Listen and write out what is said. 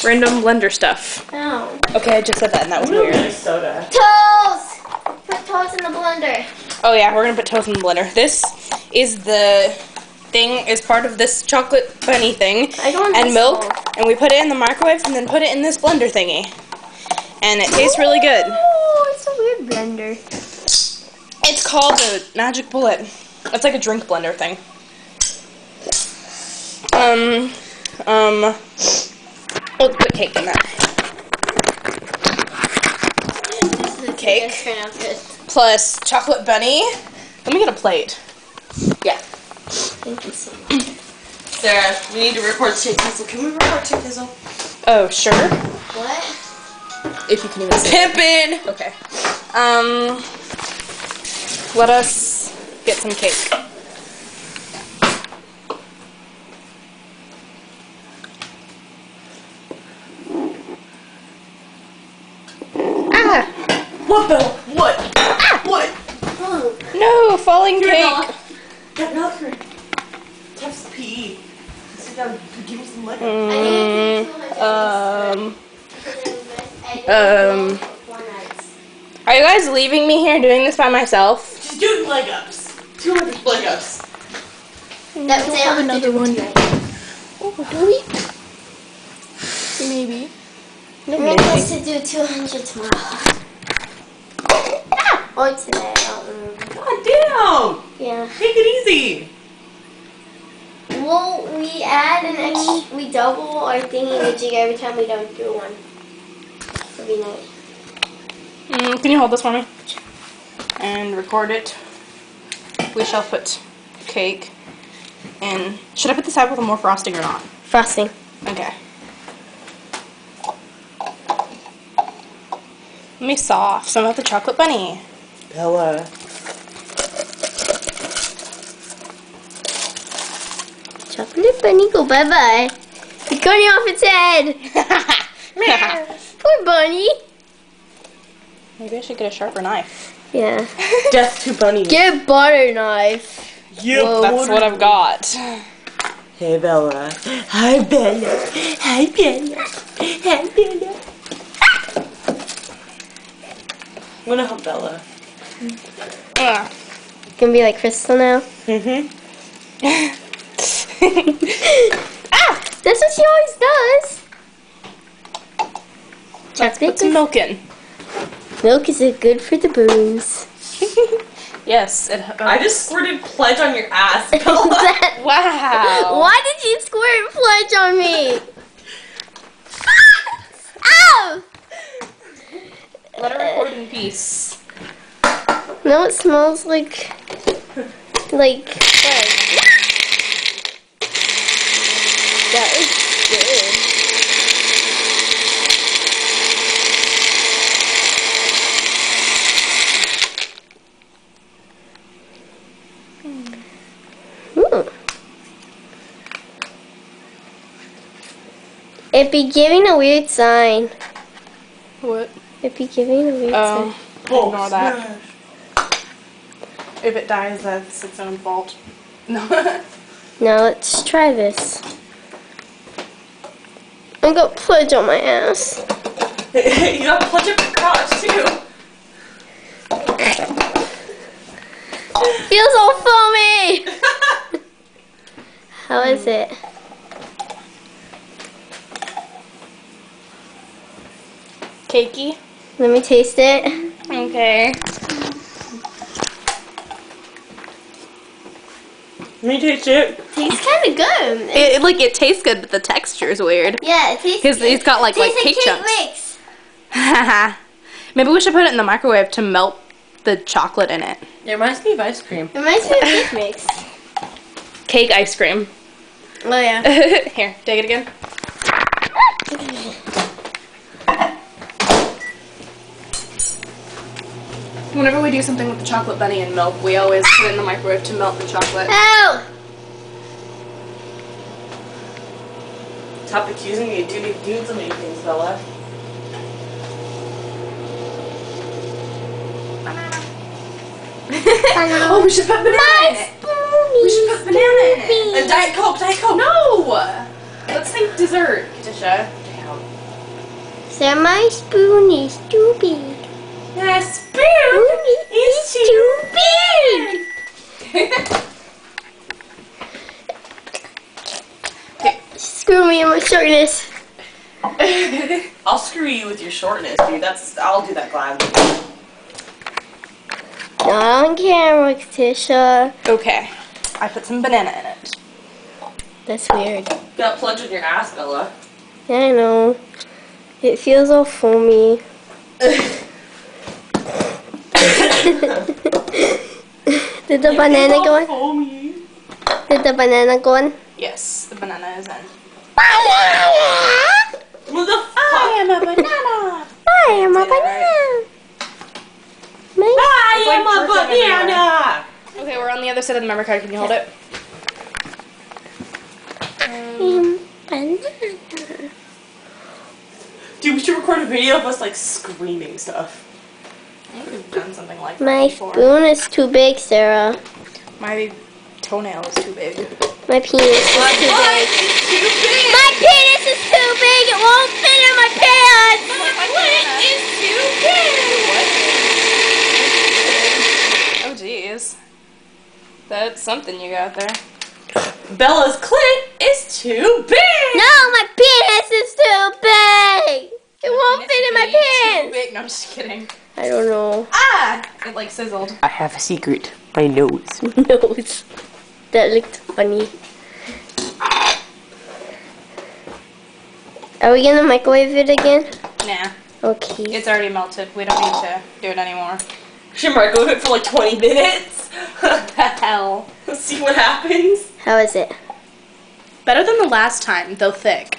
random blender stuff. Oh. Okay, I just said that and that was weird. Soda. Toes! Put toes in the blender. Oh yeah, we're gonna put toast in the blender. This is the thing, is part of this chocolate bunny thing. And milk, and we put it in the microwave and then put it in this blender thingy. And it tastes really good. Oh, it's a weird blender. It's called a Magic Bullet. It's like a drink blender thing. We'll put cake in that. Cake plus chocolate bunny. Let me get a plate. Yeah. Thank you so much. Sarah, we need to record Chick Kizzle. Can we record Chick Kizzle? Oh, sure. What? If you can even say it. Pimpin'! Okay. Let us get some cake. Ah! What, Belle? What? Ah! What? Oh. No, falling Here, cake. Bella. Got another. Have some PE. Sit down. Give me some Lego. Are you guys leaving me here doing this by myself? She's doing Legos. 200 Legos. That was have another one. Oh, do we? Maybe. No, We're supposed to do 200 tomorrow. Ah! Or today, I don't remember. God damn! Yeah. Take it easy. Well, we add an extra, we double our thingy-majig every time we don't do one. Every night. Can you hold this for me? And record it. We shall put cake in. Should I put this out with more frosting or not? Frosting. Okay. Let me soft some of the chocolate bunny. Bella. Chocolate bunny, go bye-bye. It's going off its head. Poor bunny. Maybe I should get a sharper knife. Yeah. Death to bunny. Get a butter knife. Yep. That's what I've got. Hey, Bella. Hi, Bella. Hi, Bella. Hi, Bella. I'm gonna help Bella. Gonna be like Crystal now. Ah! That's what she always does. Let's put some milk in. Milk is good for the bones. Yes. I just squirted pledge on your ass, Bella. Wow. Why did you squirt pledge on me? Ow! Let her record in peace. No, it smells like pledge. That was good. It'd be giving a weird sign. What? It'd be giving a weird sign. Oh, ignore that. If it dies, that's its own fault. No. Now let's try this. I got pledge on my ass. You got pledge up your crotch, too. Feels all foamy! How is it? Cakey. Let me taste it. Okay. Let me taste it. Tastes kind of good. It tastes good, but the texture is weird. Yeah, it tastes Because good. it's got like cake chunks. Mix. Maybe we should put it in the microwave to melt the chocolate in it. It reminds me of ice cream. It reminds me of cake mix. Cake ice cream. Oh yeah. Here, take it again. Whenever we do something with the chocolate bunny and milk, we always put it in the microwave to melt the chocolate. Ow! Stop accusing me of doing so many things, Bella. Oh, we should put banana in it. We should put banana in it. And Diet Coke, Diet Coke. No! Let's think dessert, Katisha. count. So my spoon is too big. The spoon is too big. Screw me in my shortness. I'll screw you with your shortness, dude. I'll do that gladly. Not on camera, Tisha. Okay. I put some banana in it. That's weird. You got plunged in your ass, Bella. Yeah, I know. It feels all foamy. Did the banana go in? Foamy. Did the banana go in? Yes, the banana is in. What the fuck? I am a banana. I am a Did it right. banana. I It's am like a dripping banana. Okay, we're on the other side of the memory card. Can you hold it? Banana. Dude, we should record a video of us like screaming stuff. I think we've done something like that My before. spoon is too big, Sarah. My toenail is too big. My penis is too big. Too big. My penis is too big. It won't fit in my pants. My clit is too big. Oh, jeez. That's something you got there. Bella's clit is too big. No, my penis is too big. It won't fit in my Too pants. big. No, I'm just kidding. I don't know. Ah! It like sizzled. I have a secret. My nose. Nose. That looked funny. Are we gonna microwave it again? Nah. Okay. It's already melted. We don't need to do it anymore. Should microwave it for like 20 minutes. Hell. See what happens. How is it? Better than the last time, though thick.